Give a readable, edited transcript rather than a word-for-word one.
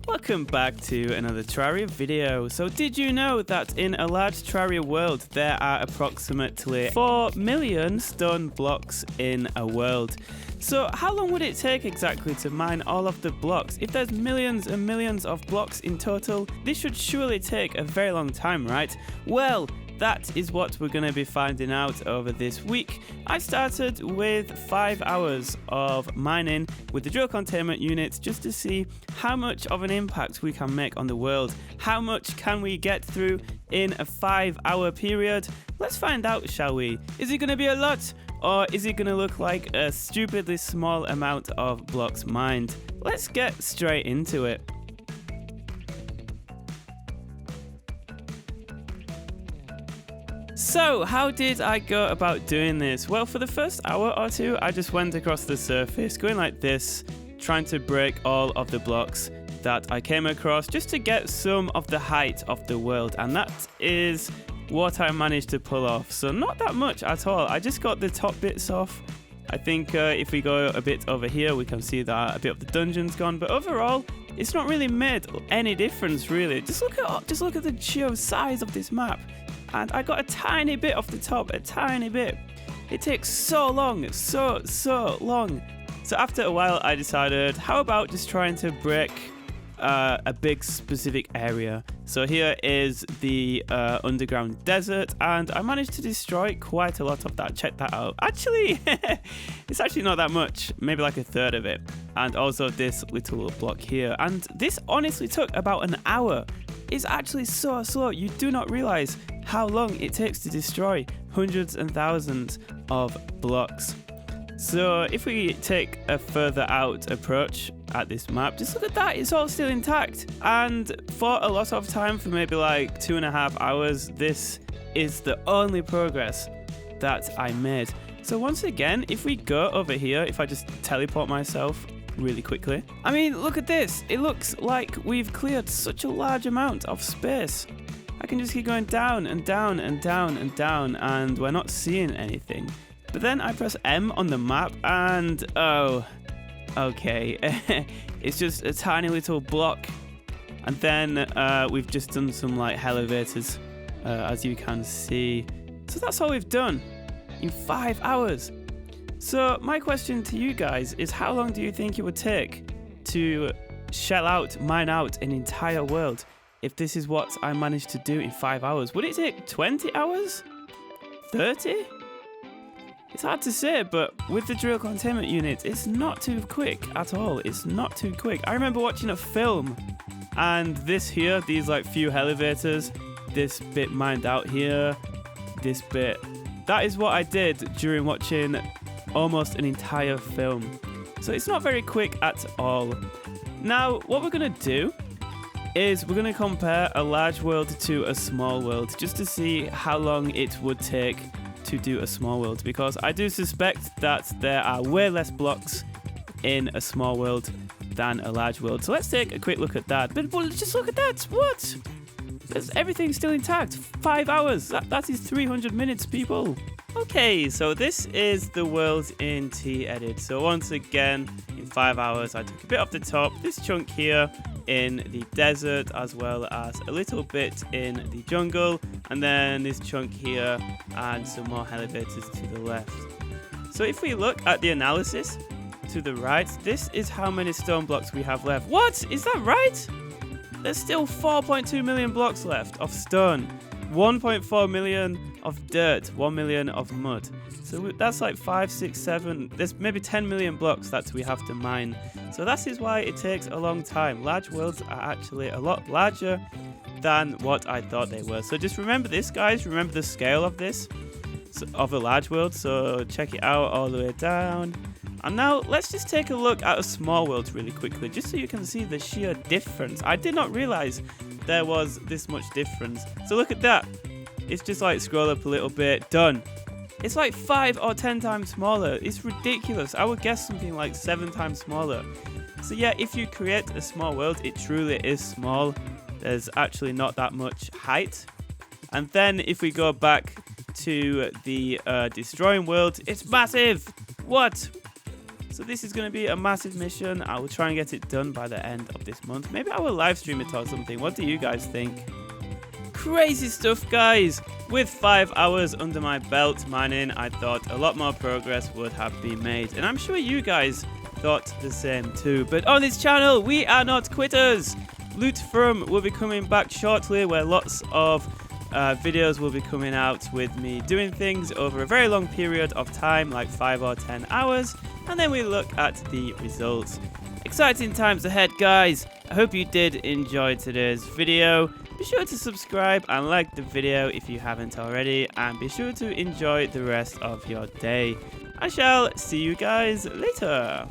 Welcome back to another Terraria video. So did you know that in a large Terraria world there are approximately 4 million stone blocks in a world? So how long would it take exactly to mine all of the blocks? If there's millions and millions of blocks in total, this should surely take a very long time, right? Well, that is what we're going to be finding out over this week. I started with 5 hours of mining with the drill containment units just to see how much of an impact we can make on the world. How much can we get through in a 5-hour period? Let's find out, shall we? Is it going to be a lot? Or is it going to look like a stupidly small amount of blocks mined? Let's get straight into it. So, how did I go about doing this? Well, for the first hour or two, I just went across the surface, going like this, trying to break all of the blocks that I came across, just to get some of the height of the world, and that is what I managed to pull off. So not that much at all. I just got the top bits off. I think if we go a bit over here, we can see that a bit of the dungeon's gone, but overall, it's not really made any difference, really. Just look at the sheer size of this map. And I got a tiny bit off the top, a tiny bit. It takes so long, so long. So after a while, I decided, how about just trying to break a big specific area. So here is the underground desert, and I managed to destroy quite a lot of that. Check that out. Actually, it's actually not that much, maybe like a third of it. And also this little block here. And this honestly took about an hour. It's actually so slow. You do not realize how long it takes to destroy hundreds and thousands of blocks. So if we take a further out approach at this map, just look at that, it's all still intact. And for a lot of time, for maybe like 2.5 hours, this is the only progress that I made. So once again, if we go over here, if I just teleport myself really quickly, I mean, look at this. It looks like we've cleared such a large amount of space. I can just keep going down and down and down and down, and we're not seeing anything. But then I press M on the map and, oh, okay, it's just a tiny little block. And then we've just done some like elevators, as you can see. So that's all we've done in 5 hours. So my question to you guys is, how long do you think it would take to mine out an entire world if this is what I managed to do in 5 hours? Would it take 20 hours? 30? It's hard to say, but with the drill containment unit, it's not too quick at all. It's not too quick. I remember watching a film, and this here, these like few elevators, this bit mined out here, this bit, that is what I did during watching almost an entire film. So it's not very quick at all. Now, what we're going to do is we're going to compare a large world to a small world, just to see how long it would take to do a small world, because I do suspect that there are way less blocks in a small world than a large world. So let's take a quick look at that. But just look at that. What? Everything's still intact. 5 hours. That is 300 minutes, people. Okay, so this is the world in T-Edit. So once again, in 5 hours, I took a bit off the top, this chunk here in the desert, as well as a little bit in the jungle, and then this chunk here, and some more elevators to the left. So if we look at the analysis to the right, this is how many stone blocks we have left. What? Is that right? There's still 4.2 million blocks left of stone, 1.4 million of dirt, 1 million of mud. So that's like 5, 6, 7, there's maybe 10 million blocks that we have to mine. So that is why it takes a long time. Large worlds are actually a lot larger than what I thought they were. So just remember this, guys. Remember the scale of this, of a large world. So check it out all the way down. And now let's just take a look at a small world really quickly, just so you can see the sheer difference. I did not realize there was this much difference. So look at that. It's just like scroll up a little bit, done. It's like 5 or 10 times smaller. It's ridiculous. I would guess something like 7 times smaller. So yeah, if you create a small world, it truly is small. There's actually not that much height. And then if we go back to the destroying world, it's massive. What? So this is going to be a massive mission. I will try and get it done by the end of this month. Maybe I will live stream it or something. What do you guys think? Crazy stuff, guys. With 5 hours under my belt mining, I thought a lot more progress would have been made. And I'm sure you guys thought the same too. But on this channel, we are not quitters. Loot From will be coming back shortly, where lots of videos will be coming out with me doing things over a very long period of time, like 5 or 10 hours, and then we look at the results. Exciting times ahead, guys. I hope you did enjoy today's video. Be sure to subscribe and like the video if you haven't already, and be sure to enjoy the rest of your day. I shall see you guys later.